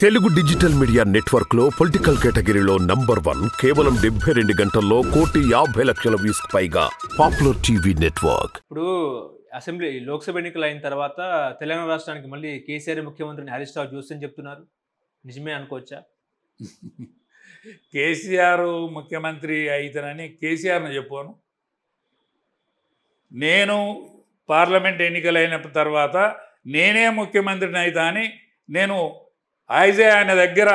Telugu digital media network లో political కేటగిరీలో number 1 కేవలం 72 గంటల్లో 1,50,00,000 వ్యూస్ పైగా పాపులర్ టీవీ నెట్వర్క్. ఇప్పుడు అసెంబ్లీ లోక్సభ ఎన్నికలు అయిన తర్వాత తెలంగాణ రాష్ట్రానికి మళ్ళీ కేసీఆర్ ముఖ్యమంత్రిని హరీష్ రావు చూస్తని చెప్తున్నారు. నిజమే అనుకోవచ్చా? కేసీఆర్ ముఖ్యమంత్రి అయితేనని కేసీఆర్ను చెప్పాను. నేను పార్లమెంట్ ఎన్నికలైన తర్వాత నేనే ముఖ్యమంత్రిని అయితా అని నేను ఆయన దగ్గర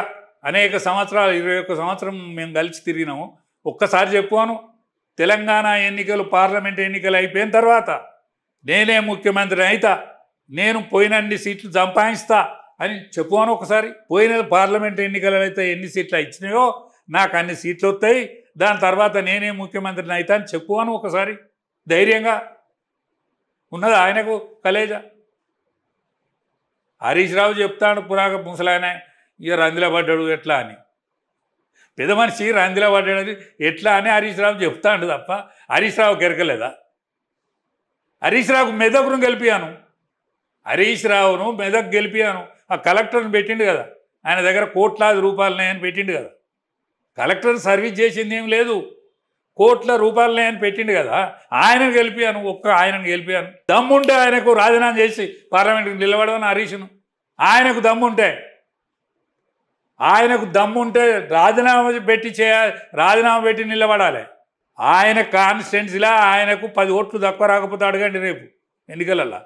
అనేక సంవత్సరాలు 21 సంవత్సరం మేము కలిసి తిరిగినాము. ఒక్కసారి చెప్పాను, తెలంగాణ ఎన్నికలు పార్లమెంట్ ఎన్నికలు అయిపోయిన తర్వాత నేనే ముఖ్యమంత్రి అయితా, నేను పోయినన్ని సీట్లు సంపాదిస్తా అని చెప్పాను. ఒకసారి పోయిన పార్లమెంట్ ఎన్నికలు అయితే ఎన్ని సీట్లు ఇచ్చినాయో నాకు అన్ని సీట్లు వస్తాయి, దాని తర్వాత నేనే ముఖ్యమంత్రిని అయితా అని చెప్పాను. ఒకసారి ధైర్యంగా ఉన్నది ఆయనకు కలేజా. హరీష్ రావు చెప్తాడు పురాగ ముసలాయన ఇక రందిలో పడ్డాడు ఎట్లా అని, పెద్ద మనిషి రందిలో పడ్డాడు ఎట్లా అని హరీష్ రావు చెప్తాడు తప్ప హరీష్ రావు కెరకలేదా? హరీష్ రావుకు మెదక్ను గెలిపాను, హరీష్ రావును మెదక్ గెలిపాను. ఆ కలెక్టర్ని పెట్టిండు కదా, ఆయన దగ్గర కోట్లాది రూపాయలున్నాయని పెట్టిండు కదా. కలెక్టర్ సర్వీస్ చేసింది ఏం లేదు, కోట్ల రూపాయలున్నాయని పెట్టిండు కదా. ఆయనను గెలిపాను, ఆయనను గెలిపాను. దమ్ముంటే ఆయనకు రాజీనామా చేసి పార్లమెంట్కి నిలబడమని హరీష్ను, ఆయనకు దమ్ముంటే రాజీనామా పెట్టి నిలబడాలి. ఆయన కాన్స్టిట్యున్సీలా ఆయనకు 10 ఓట్లు తక్కువ రాకపోతే అడగండి రేపు ఎన్నికలల్లా.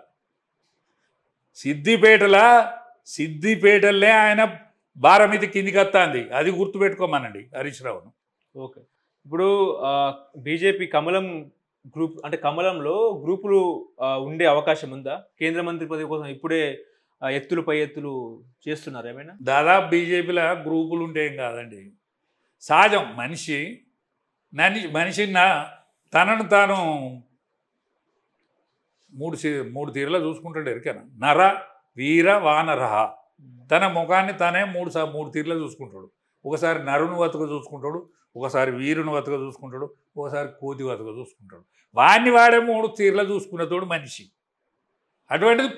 సిద్దిపేటలనే ఆయన భారమితి కిందికి వస్తుంది, అది గుర్తుపెట్టుకోమనండి హరీష్ రావును. ఓకే, ఇప్పుడు బీజేపీ కమలం గ్రూప్ అంటే కమలంలో గ్రూపులు ఉండే అవకాశం ఉందా? కేంద్ర మంత్రి పదవి కోసం ఇప్పుడే ఎత్తులు పై ఎత్తులు చేస్తున్నారు ఏమైనా? దాదాపు బీజేపీలో గ్రూపులు ఉంటే ఏం కాదండి, సహజం. మనిషి తనను తాను మూడు తీరులో చూసుకుంటాడు. ఎరికనా నర వీర వానరహ, తన ముఖాన్ని తానే మూడు తీరులో చూసుకుంటాడు. ఒకసారి నరుని వతక చూసుకుంటాడు, ఒకసారి వీరుని వతక చూసుకుంటాడు, ఒకసారి కోతి వతక చూసుకుంటాడు. వాడే 3 తీర్ల చూసుకున్నతోడు మనిషి. అటువంటిది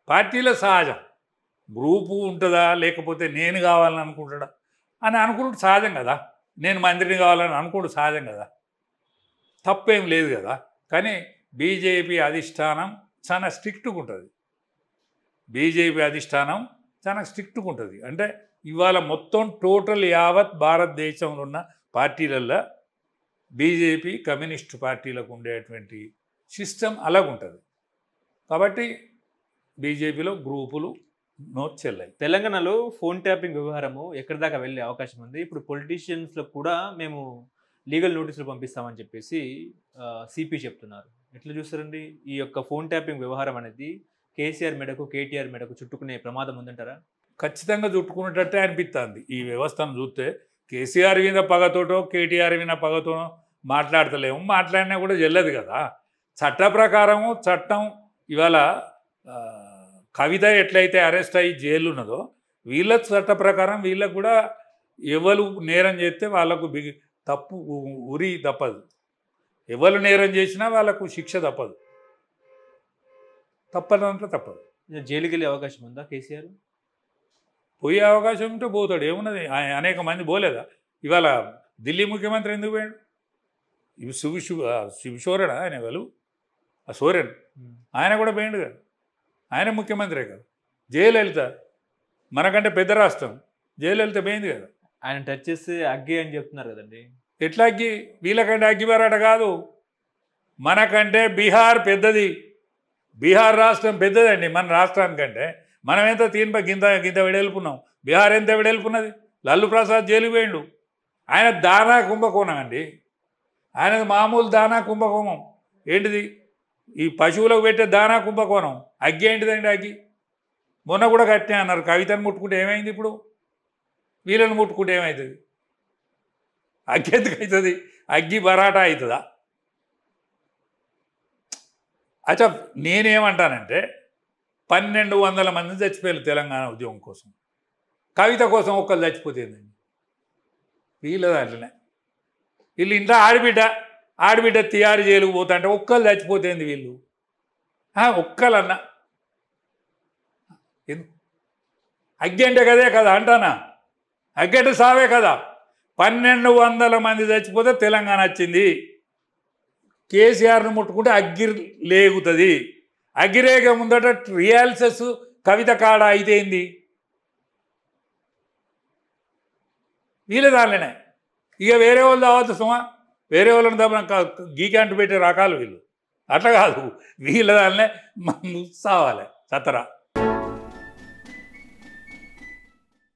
పార్టీలో సహజం. గ్రూపు ఉంటుందా, లేకపోతే నేను కావాలని అనుకుంటాడా అని అనుకుంటే సహజం కదా. నేను మంత్రిని కావాలని అనుకుంటే సహజం కదా, తప్పేం లేదు కదా. కానీ బీజేపీ అధిష్టానం చాలా స్ట్రిక్ట్గా ఉంటుంది. అంటే ఇవాళ మొత్తం టోటల్ యావత్ భారతదేశంలో ఉన్న పార్టీలల్లో బీజేపీ కమ్యూనిస్ట్ పార్టీలకు ఉండేటువంటి సిస్టమ్ అలాగుంటుంది. కాబట్టి బీజేపీలో గ్రూపులు చెల్లాయి. తెలంగాణలో ఫోన్ ట్యాపింగ్ వ్యవహారము ఎక్కడి దాకా వెళ్ళే అవకాశం ఉంది. ఇప్పుడు పొలిటీషియన్స్లో కూడా మేము లీగల్ నోటీసులు పంపిస్తామని చెప్పేసి సిపి చెప్తున్నారు. ఎట్లా చూస్తారండి ఈ యొక్క ఫోన్ ట్యాపింగ్ వ్యవహారం అనేది? కేసీఆర్ మెడకు కేటీఆర్ మెడకు చుట్టుకునే ప్రమాదం ఉందంటారా? ఖచ్చితంగా చుట్టుకున్నట్టే అనిపిస్తుంది ఈ వ్యవస్థను చూస్తే. కేసీఆర్ మీద పగతోటో కేటీఆర్ మీద పగతోనో మాట్లాడతలేము, మాట్లాడినా కూడా చెల్లదు కదా. చట్ట ప్రకారము చట్టం ఇవాళ కవిత ఎట్లయితే అరెస్ట్ అయ్యి జైలు ఉన్నదో, వీళ్ళ చట్ట ప్రకారం వీళ్ళకు కూడా ఎవరు నేరం చేస్తే వాళ్ళకు ఉరి తప్పదు. ఎవరు నేరం చేసినా వాళ్ళకు శిక్ష తప్పదంటే తప్పదు. జైలుకి వెళ్ళే అవకాశం ఉందా కేసీఆర్? పోయే అవకాశం ఉంటే పోతాడు, ఏమున్నది. అనేక మంది పోలేదా? ఇవాళ ఢిల్లీ ముఖ్యమంత్రి ఎందుకు పోయాడు? ఇవి శివశోరణ ఆయన వాళ్ళు, ఆ సోరెన్ ఆయన కూడా పోయిండు కదా, ఆయన ముఖ్యమంత్రే కదా. జయలలిత మనకంటే పెద్ద రాష్ట్రం, జయలలిత పోయింది కదా. ఆయన టచ్ చేస్తే అగ్గి అని చెప్తున్నారు కదండి. ఎట్లా అగ్గి? వీళ్ళకంటే అగ్గిబారాట కాదు, మనకంటే బీహార్ పెద్దది. బీహార్ రాష్ట్రం పెద్దదండి మన రాష్ట్రానికంటే. మనం ఎంత గింత వెడల్పున్నాం, బీహార్ ఎంత వెడల్పున్నది. లల్లు ప్రసాద్ జైలు పోయిండు, ఆయన దానా కుంభకోణం అండి. ఆయనది మామూలు దానా కుంభకోణం ఏంటిది? ఈ పశువులకు పెట్టే దానా కుంభకోణం. అగ్గి ఏంటిదండి? అగ్గి మొన్న కూడా కట్టినా అన్నారు. కవితను ముట్టుకుంటే ఏమైంది? ఇప్పుడు వీళ్ళని ముట్టుకుంటే ఏమవుతుంది? అగ్గి ఎందుకు అవుతుంది? అగ్గి బరాటా అవుతుందా? అచ్చా, నేనేమంటానంటే 1200 మంది చచ్చిపోయారు తెలంగాణ ఉద్యమం కోసం. కవిత కోసం ఒక్కరు చచ్చిపోతుందండి. వీళ్ళ దాంట్లోనే వీళ్ళు ఇంట్లో ఆడబిడ్డ తిహారు జైలుకు పోతా అంటే ఒక్కరు చచ్చిపోతుంది. వీళ్ళు ఒక్కలన్నా అగ్గి అంటే కదే కదా అంటానా, అగ్గి అంటే సావే కదా. 1200 మంది చచ్చిపోతే తెలంగాణ వచ్చింది. కేసీఆర్ను ముట్టుకుంటే అగ్గి లేగుతుంది. అగ్గిరేగ ముందట రియాల్సెస్ కవిత కాడ అయితేంది వీళ్ళ దానిలోనే. ఇక వేరే వాళ్ళు కావచ్చు సుమా, వేరే వాళ్ళని తప్ప గీకాంటు పెట్టే రకాలు వీళ్ళు. అట్లా కాదు, వీళ్ళ దానినే మనం సావాలి సతరా.